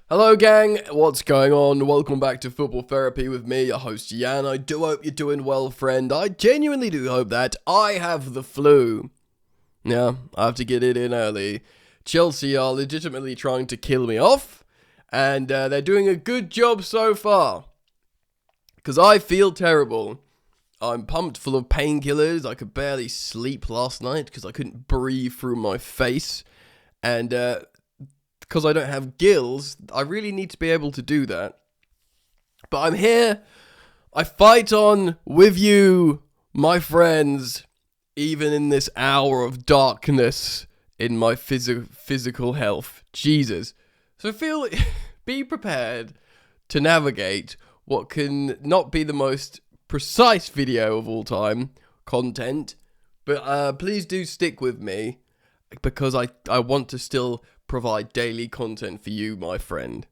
Hello gang, what's going on? Welcome back to Football Therapy with me, your host Jan. I do hope you're doing well, friend. I genuinely do hope that. I have the flu. Yeah, I have to get it in early. Chelsea are legitimately trying to kill me off, and they're doing a good job so far. Because I feel terrible. I'm pumped full of painkillers. I could barely sleep last night because I couldn't breathe through my face. And because I don't have gills, I really need to be able to do that. But I'm here. I fight on with you, my friends, even in this hour of darkness in my physical health. Jesus. So be prepared to navigate what can not be the most precise video of all time content. But please do stick with me because I want to still provide daily content for you, my friend.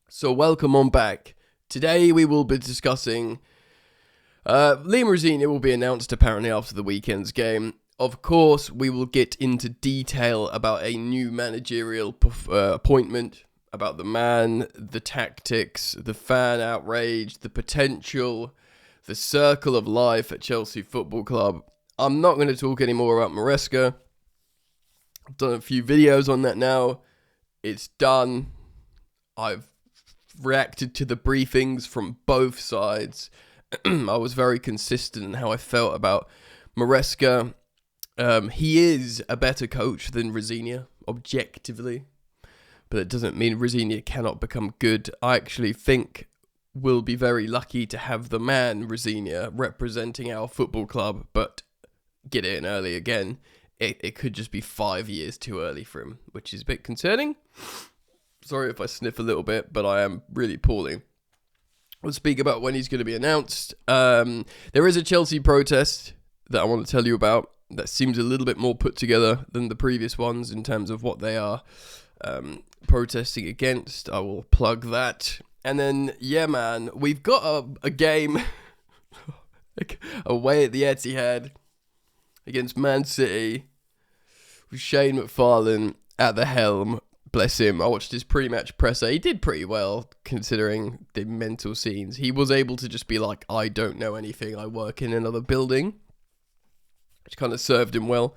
So welcome on back. Today we will be discussing Liam Rosenior will be announced apparently after the weekend's game. Of course, we will get into detail about a new managerial appointment, about the man, the tactics, the fan outrage, the potential, the circle of life at Chelsea Football Club. I'm not going to talk anymore about Maresca. I've done a few videos on that now. It's done. I've reacted to the briefings from both sides. I was very consistent in how I felt about Maresca. He is a better coach than Rosenior, objectively. But it doesn't mean Rosenior cannot become good. I actually think we'll be very lucky to have the man, Rosenior, representing our football club. But get it in early again. It could just be 5 years too early for him, which is a bit concerning. Sorry if I sniff a little bit, but I am really poorly. We'll speak about when he's going to be announced. There is a Chelsea protest that I want to tell you about that seems a little bit more put together than the previous ones in terms of what they are protesting against. I will plug that. And then, yeah, man, we've got a game away at the Etihad against Man City with Shane McFarlane at the helm. Bless him. I watched his pre-match presser. He did pretty well considering the mental scenes. He was able to just be like, I don't know anything. I work in another building, which kind of served him well.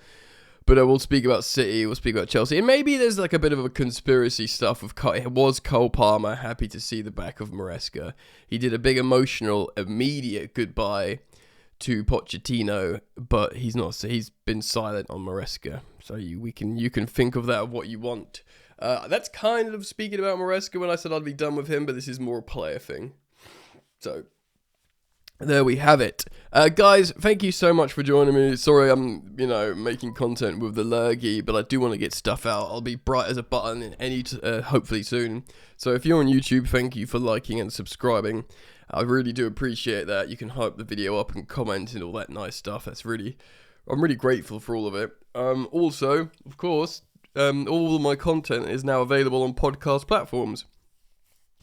But we'll speak about City, we'll speak about Chelsea. And maybe there's like a bit of a conspiracy stuff of was Cole Palmer happy to see the back of Maresca. He did a big emotional, immediate goodbye to Pochettino, but he's not. So he's been silent on Maresca. So you can think of that of what you want. That's kind of speaking about Maresca when I said I'd be done with him, but this is more a player thing. So there we have it. Guys, thank you so much for joining me. Sorry I'm, making content with the lurgy, but I do want to get stuff out. I'll be bright as a button in hopefully soon. So if you're on YouTube, thank you for liking and subscribing. I really do appreciate that. You can hype the video up and comment and all that nice stuff. I'm really grateful for all of it. Also, of course, all of my content is now available on podcast platforms.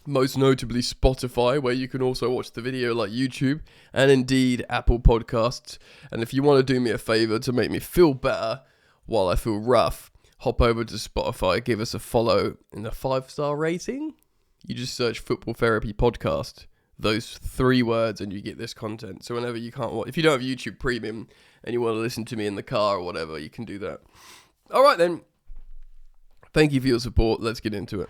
Most notably Spotify, where you can also watch the video like YouTube, and indeed Apple Podcasts. And if you want to do me a favour to make me feel better while I feel rough, hop over to Spotify, give us a follow and a 5-star rating. You just search Football Therapy Podcast, those 3 words, and you get this content. So whenever you can't watch, if you don't have YouTube Premium and you want to listen to me in the car or whatever, you can do that. All right then. Thank you for your support. Let's get into it.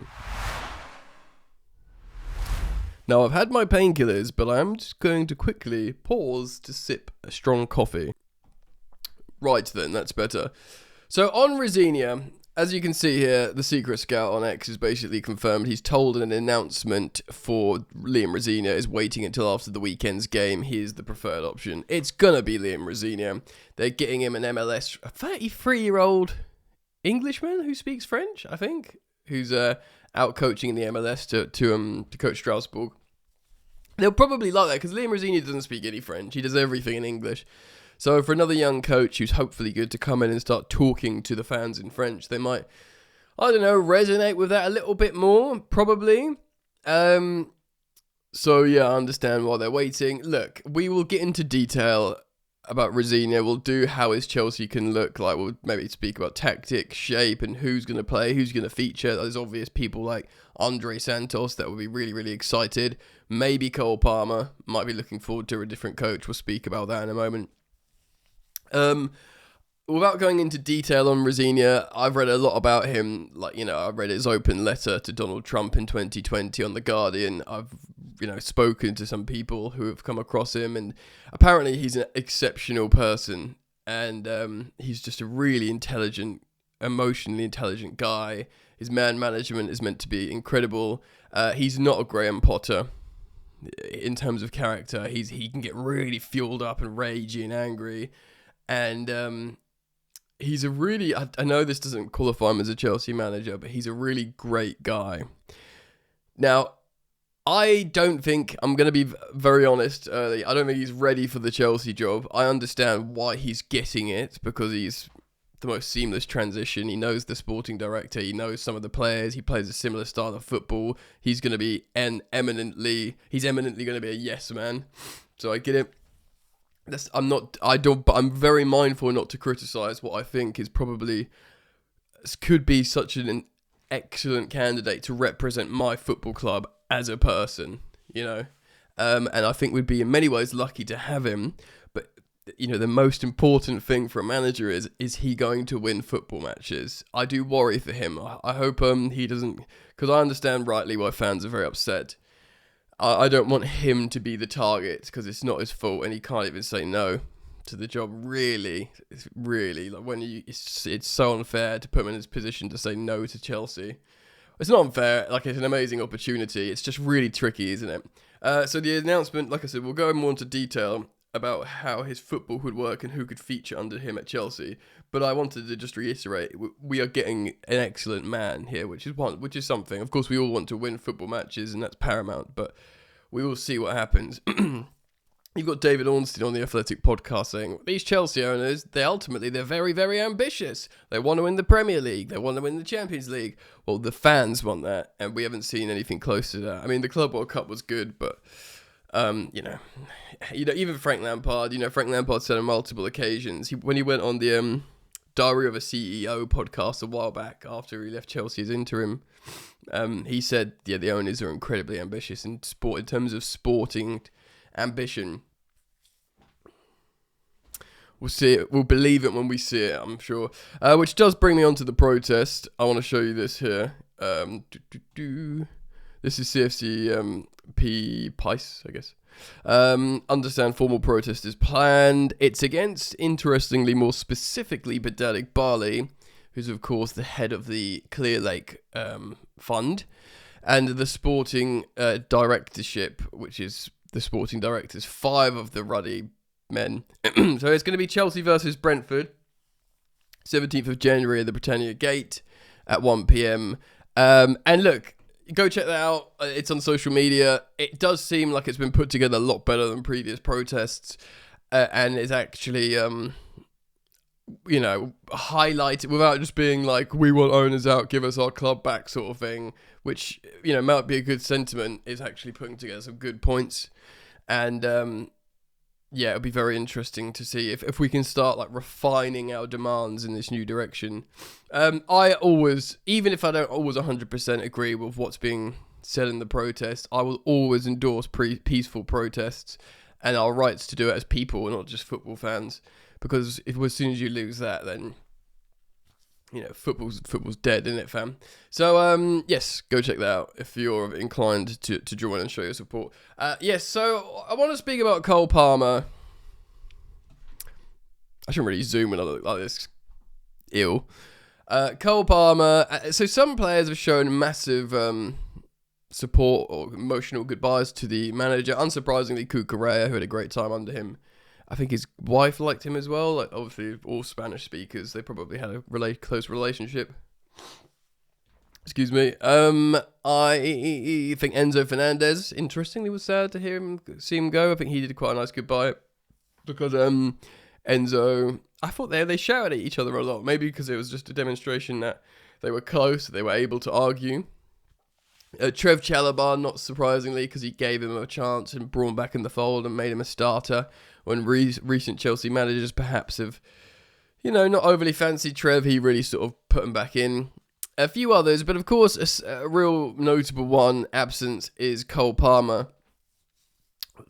Now, I've had my painkillers, but I am just going to quickly pause to sip a strong coffee. Right then, that's better. So, on Rosenior, as you can see here, the secret scout on X is basically confirmed. He's told an announcement for Liam Rosenior is waiting until after the weekend's game. He is the preferred option. It's going to be Liam Rosenior. They're getting him an MLS, a 33-year-old Englishman who speaks French, I think, who's out coaching in the MLS to coach Strasbourg. They'll probably like that because Liam Rosenior doesn't speak any French. He does everything in English. So for another young coach who's hopefully good to come in and start talking to the fans in French, they might, resonate with that a little bit more, probably. So yeah, I understand why they're waiting. Look, we will get into detail about Rosenior. We'll do how his Chelsea can look like. We'll maybe speak about tactics, shape, and who's going to play, who's going to feature. There's obvious people like Andre Santos that will be really, really excited. Maybe Cole Palmer. Might be looking forward to a different coach. We'll speak about that in a moment. Without going into detail on Rosenior, I've read a lot about him. Like, I read his open letter to Donald Trump in 2020 on The Guardian. I've, spoken to some people who have come across him, and apparently he's an exceptional person, and he's just a really intelligent, emotionally intelligent guy. His man management is meant to be incredible. He's not a Graham Potter in terms of character. He can get really fueled up and ragey and angry, and he's a really, I know this doesn't qualify him as a Chelsea manager, but he's a really great guy. Now, I don't think, I'm going to be very honest early, I don't think he's ready for the Chelsea job. I understand why he's getting it, because he's the most seamless transition. He knows the sporting director, he knows some of the players, he plays a similar style of football. He's going to be eminently going to be a yes man. So I get it. But I'm very mindful not to criticise what I think is probably could be such an excellent candidate to represent my football club as a person, and I think we'd be in many ways lucky to have him. But the most important thing for a manager is he going to win football matches? I do worry for him. I hope he doesn't, because I understand rightly why fans are very upset. I don't want him to be the target, because it's not his fault, and he can't even say no to the job. Really, it's really like it's so unfair to put him in his position to say no to Chelsea. It's not unfair. Like, it's an amazing opportunity. It's just really tricky, isn't it? So the announcement, like I said, we'll go more into detail about how his football would work and who could feature under him at Chelsea. But I wanted to just reiterate, we are getting an excellent man here, which is something. Of course, we all want to win football matches, and that's paramount. But we will see what happens. You've got David Ornstein on the Athletic podcast saying, these Chelsea owners, they're very, very ambitious. They want to win the Premier League. They want to win the Champions League. Well, the fans want that, and we haven't seen anything close to that. I mean, the Club World Cup was good, but, even Frank Lampard, Frank Lampard said on multiple occasions, when he went on the Diary of a CEO podcast a while back after he left Chelsea as interim, he said, the owners are incredibly ambitious in terms of sporting ambition. We'll see it. We'll believe it when we see it, I'm sure. Which does bring me on to the protest. I want to show you this here. This is CFC P Pice, I guess. Understand formal protest is planned. It's against, interestingly, more specifically, Badalik Bali, who's of course the head of the Clear Lake Fund, and the sporting directorship, which is the sporting directors, 5 of the ruddy men. So it's going to be Chelsea versus Brentford, 17th of January at the Britannia Gate at 1 p.m. And look, go check that out. It's on social media. It does seem like it's been put together a lot better than previous protests, and it's actually, highlighted without just being like, we want owners out, give us our club back sort of thing, which, might be a good sentiment. Is actually putting together some good points. And, it'll be very interesting to see if we can start like refining our demands in this new direction. I always, even if I don't always 100% agree with what's being said in the protest, I will always endorse peaceful protests and our rights to do it as people and not just football fans. Because as soon as you lose that, then football's dead, isn't it, fam? So yes, go check that out if you're inclined to join and show your support. Yes, so I want to speak about Cole Palmer. I shouldn't really zoom when I look like this. Ill. Cole Palmer. So some players have shown massive support or emotional goodbyes to the manager. Unsurprisingly, Cucurella, who had a great time under him. I think his wife liked him as well. Like, obviously, all Spanish speakers, they probably had a close relationship. Excuse me. I think Enzo Fernandez, interestingly, was sad to see him go. I think he did quite a nice goodbye. Because Enzo, I thought they shouted at each other a lot. Maybe because it was just a demonstration that they were close, they were able to argue. Trev Chalobah, not surprisingly, because he gave him a chance and brought him back in the fold and made him a starter, when recent Chelsea managers perhaps have, not overly fancied Trev, he really sort of put him back in. A few others, but of course a real notable one absence is Cole Palmer,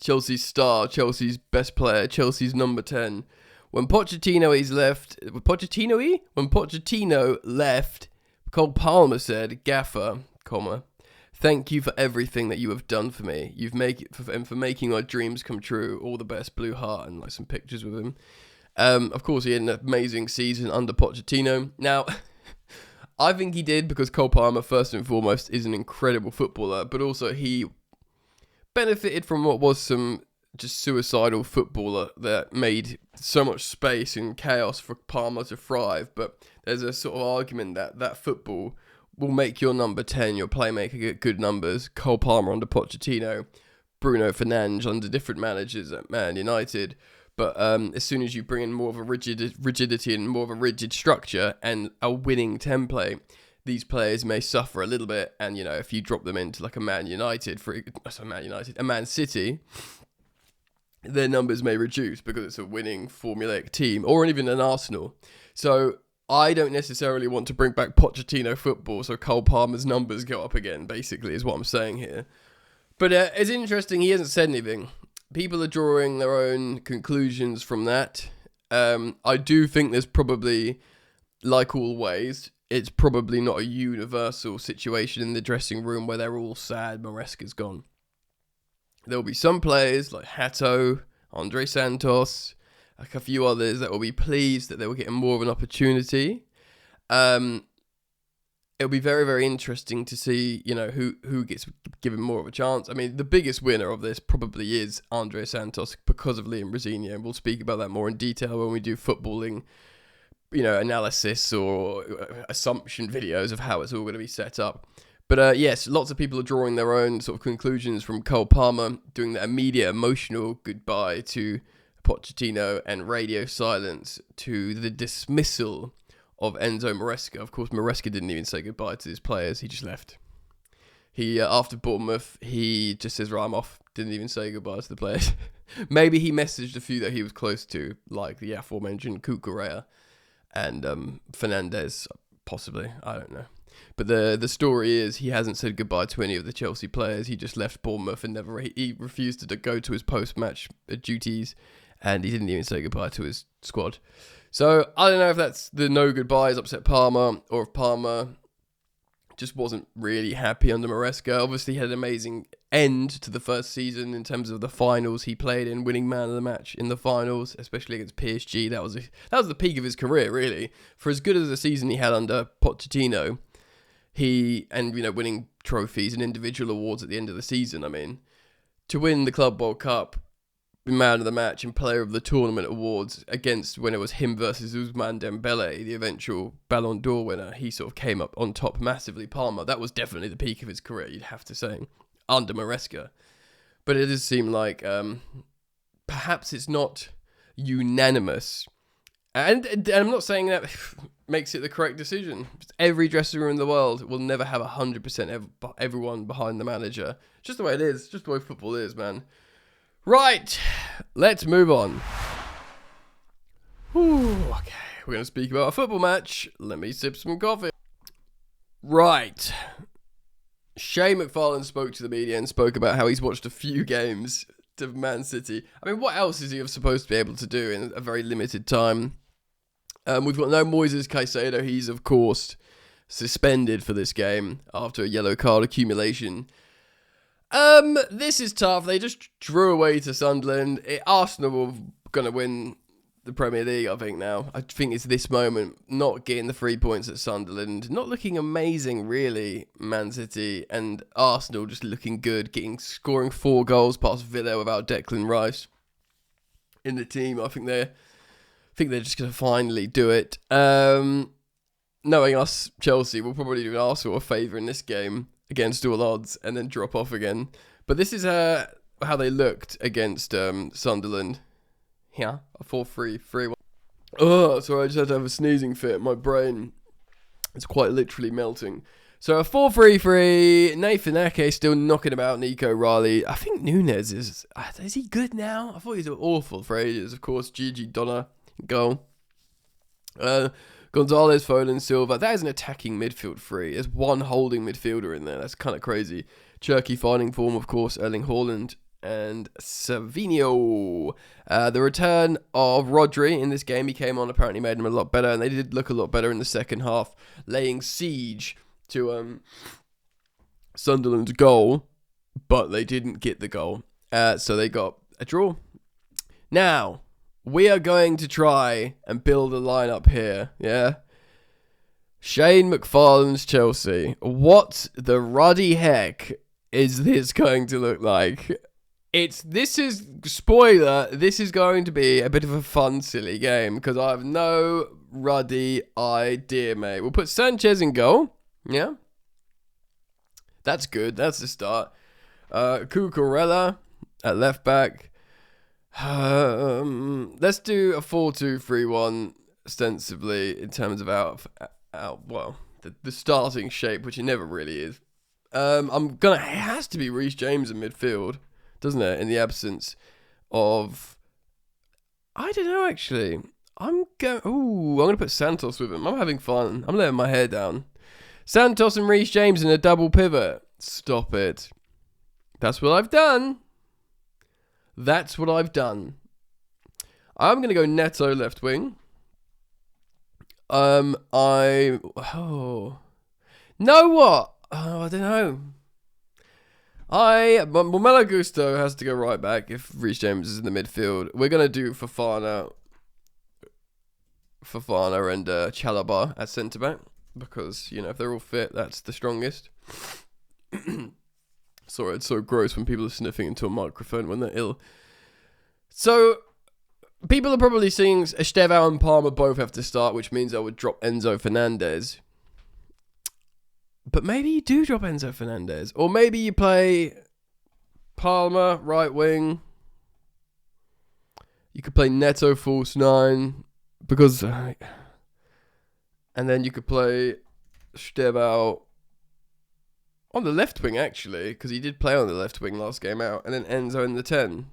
Chelsea's star, Chelsea's best player, Chelsea's number 10. When Pochettino left, Cole Palmer said, "Gaffer, thank you for everything that you have done for me. For making my dreams come true. All the best, Blue Heart," and like some pictures with him. Of course, he had an amazing season under Pochettino. Now, I think he did because Cole Palmer, first and foremost, is an incredible footballer, but also he benefited from what was some just suicidal footballer that made so much space and chaos for Palmer to thrive. But there's a sort of argument that football will make your number 10, your playmaker, get good numbers. Cole Palmer under Pochettino, Bruno Fernandes under different managers at Man United. But as soon as you bring in more of a rigidity and more of a rigid structure and a winning template, these players may suffer a little bit. And, if you drop them into like a Man City, their numbers may reduce because it's a winning formulaic team, or even an Arsenal. So I don't necessarily want to bring back Pochettino football so Cole Palmer's numbers go up again, basically, is what I'm saying here. But it's interesting, he hasn't said anything. People are drawing their own conclusions from that. I do think there's probably, like always, it's probably not a universal situation in the dressing room where they're all sad Maresca's gone. There'll be some players like Hato, Andre Santos, like a few others that will be pleased that they will get more of an opportunity. It'll be very, very interesting to see, who gets given more of a chance. I mean, the biggest winner of this probably is Andre Santos because of Liam Rosenior, and we'll speak about that more in detail when we do footballing, analysis or assumption videos of how it's all going to be set up. But yes, lots of people are drawing their own sort of conclusions from Cole Palmer, doing the immediate emotional goodbye to Pochettino and radio silence to the dismissal of Enzo Maresca. Of course, Maresca didn't even say goodbye to his players. He just left. He, after Bournemouth, he just says, right, I'm off. Didn't even say goodbye to the players. Maybe he messaged a few that he was close to, like the aforementioned Cucurella and Fernandes, possibly. I don't know. But the story is he hasn't said goodbye to any of the Chelsea players. He just left Bournemouth and he refused to go to his post-match duties, and he didn't even say goodbye to his squad. So I don't know if that's the no goodbyes upset Palmer, or if Palmer just wasn't really happy under Maresca. Obviously, he had an amazing end to the first season in terms of the finals he played in, winning man of the match in the finals, especially against PSG. That was the peak of his career, really. For as good as the season he had under Pochettino, winning trophies and individual awards at the end of the season. I mean, to win the Club World Cup, man of the match and player of the tournament awards against when it was him versus Ousmane Dembele, the eventual Ballon d'Or winner, he sort of came up on top massively. Palmer, that was definitely the peak of his career, you'd have to say, under Maresca. But it does seem like perhaps it's not unanimous. And I'm not saying that makes it the correct decision. Every dressing room in the world will never have 100% everyone behind the manager. It's just the way it is. Just the way football is, man. Right, let's move on. Okay, we're going to speak about a football match. Let me sip some coffee. Right. Shane McFarlane spoke to the media and spoke about how he's watched a few games of Man City. I mean, what else is he supposed to be able to do in a very limited time? We've got no Moises Caicedo. He's, of course, suspended for this game after a yellow card accumulation. This is tough. They just drew away to Sunderland. Arsenal are going to win the Premier League, I think, now. I think it's this moment, not getting the 3 points at Sunderland. Not looking amazing, really, Man City. And Arsenal just looking good, scoring 4 goals past Villa without Declan Rice in the team. I think they're just going to finally do it. Knowing us, Chelsea will probably do Arsenal a favour in this game against all odds and then drop off again. But this is how they looked against Sunderland. Yeah, a 4-3, 3-1. Oh, sorry, I just had to have a sneezing fit. My brain is quite literally melting. So a 4-3-3. Nathan Ake still knocking about Nico Riley. I think Nunes is he good now? I thought he was awful for ages. Of course, Gigi Donna goal. Gonzalez, Foden, Silva. That is an attacking midfield three. There's one holding midfielder in there. That's kind of crazy. Cherky finding form, of course, Erling Haaland and Savinho. The return of Rodri in this game, he came on, apparently made him a lot better, and they did look a lot better in the second half, laying siege to Sunderland's goal, but they didn't get the goal. So they got a draw. Now, we are going to try and build a lineup here, yeah? Shane McFarlane's Chelsea. What the ruddy heck is this going to look like? This is going to be a bit of a fun, silly game, because I have no ruddy idea, mate. We'll put Sanchez in goal, yeah? That's good, that's the start. Cucurella at left back. Let's do a 4-2-3-1 ostensibly in terms of the starting shape, which it never really is. It has to be Reece James in midfield, doesn't it? In the absence of, I don't know actually. I'm gonna put Santos with him. I'm having fun. I'm letting my hair down. Santos and Reece James in a double pivot. Stop it. That's what I've done. I'm going to go Neto left wing. Know what? I don't know. Malo Gusto has to go right back if Reece James is in the midfield. We're going to do Fofana and Chalobah at centre back because, if they're all fit, that's the strongest. Sorry, it's so gross when people are sniffing into a microphone when they're ill. So, people are probably seeing Estevao and Palmer both have to start, which means I would drop Enzo Fernandez. But maybe you do drop Enzo Fernandez. Or maybe you play Palmer, right wing. You could play Neto false 9. Because... and then you could play Estevao on the left wing, actually, because he did play on the left wing last game out, and then Enzo in the 10.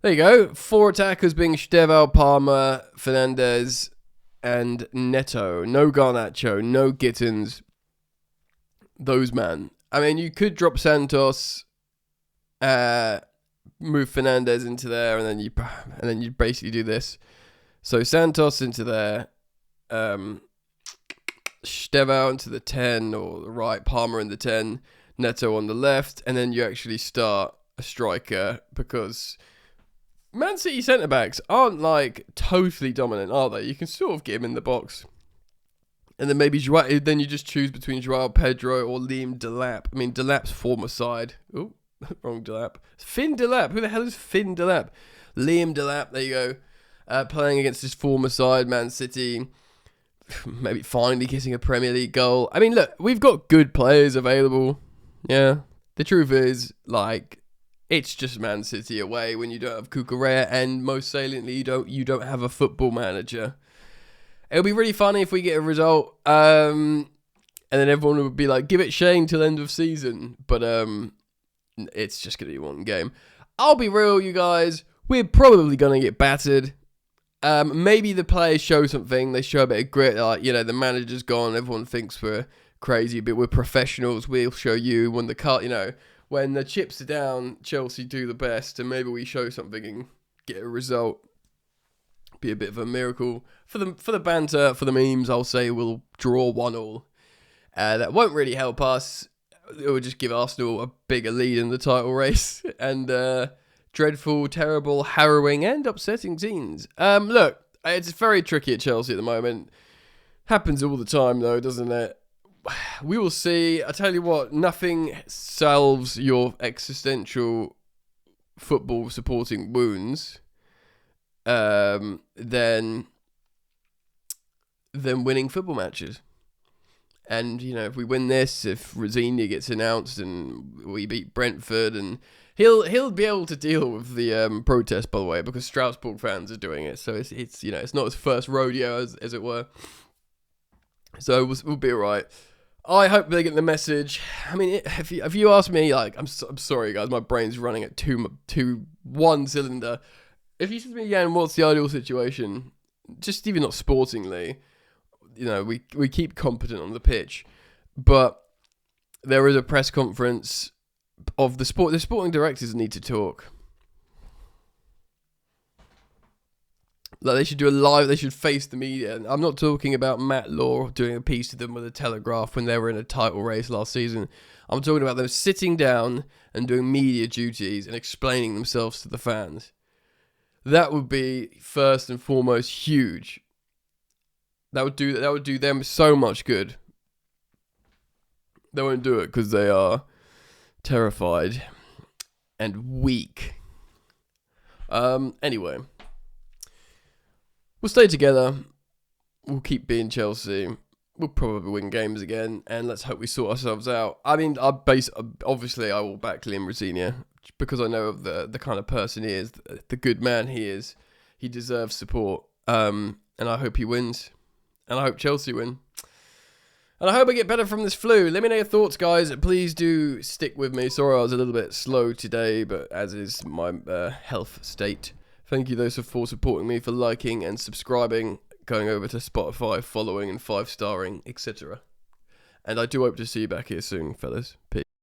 There you go. 4 attackers being Estevao, Palmer, Fernandez, and Neto. No Garnacho, no Gittins. Those man. I mean, you could drop Santos, move Fernandez into there, and then you basically do this. So Santos into there. Estevao into the 10 or the right, Palmer in the 10, Neto on the left, and then you actually start a striker because Man City centre-backs aren't totally dominant, are they? You can sort of get him in the box. And then maybe then you just choose between Joao Pedro or Liam Delap. I mean, Delap's former side. Oh, wrong Delap. Finn Delap. Who the hell is Finn Delap? Liam Delap, there you go. Playing against his former side, Man City. Maybe finally getting a Premier League goal. I mean, look, we've got good players available. Yeah. The truth is, it's just Man City away when you don't have Cucurella, and most saliently, you don't have a football manager. It'll be really funny if we get a result, and then everyone would be like, give it Shane till end of season. But it's just going to be one game. I'll be real, you guys. We're probably going to get battered. Maybe the players show something. They show a bit of grit. The manager's gone. Everyone thinks we're crazy, but we're professionals. We'll show you when when the chips are down, Chelsea do the best, and maybe we show something and get a result. Be a bit of a miracle for the banter, for the memes. I'll say we'll draw 1-1. That won't really help us. It will just give Arsenal a bigger lead in the title race, and dreadful, terrible, harrowing, and upsetting scenes. Look, it's very tricky at Chelsea at the moment. Happens all the time, though, doesn't it? We will see. I tell you what, nothing salves your existential football supporting wounds than winning football matches. And, if we win this, if Rosenior gets announced and we beat Brentford, and he'll be able to deal with the protest, by the way, because Strasbourg fans are doing it. So it's not his first rodeo, as it were. So we'll be alright. I hope they get the message. I mean, if you ask me, like, I'm sorry, guys, my brain's running at one cylinder. If you said to me, Jan, what's the ideal situation? Just even not sportingly, we keep competent on the pitch, but there is a press conference of the sport. The sporting directors need to talk. Like, they should do a live. They should face the media. And I'm not talking about Matt Law doing a piece to them with a Telegraph when they were in a title race last season. I'm talking about them sitting down and doing media duties and explaining themselves to the fans. That would be first and foremost huge. That would do them so much good. They won't do it because they are terrified and weak. Anyway. We'll stay together. We'll keep being Chelsea. We'll probably win games again, and let's hope we sort ourselves out. I mean, obviously I will back Liam Rosenior because I know of the kind of person he is, the good man he is. He deserves support, and I hope he wins, and I hope Chelsea win. And I hope I get better from this flu. Let me know your thoughts, guys. Please do stick with me. Sorry I was a little bit slow today, but as is my health state. Thank you those for supporting me, for liking and subscribing, going over to Spotify, following and 5-starring, etc. And I do hope to see you back here soon, fellas. Peace.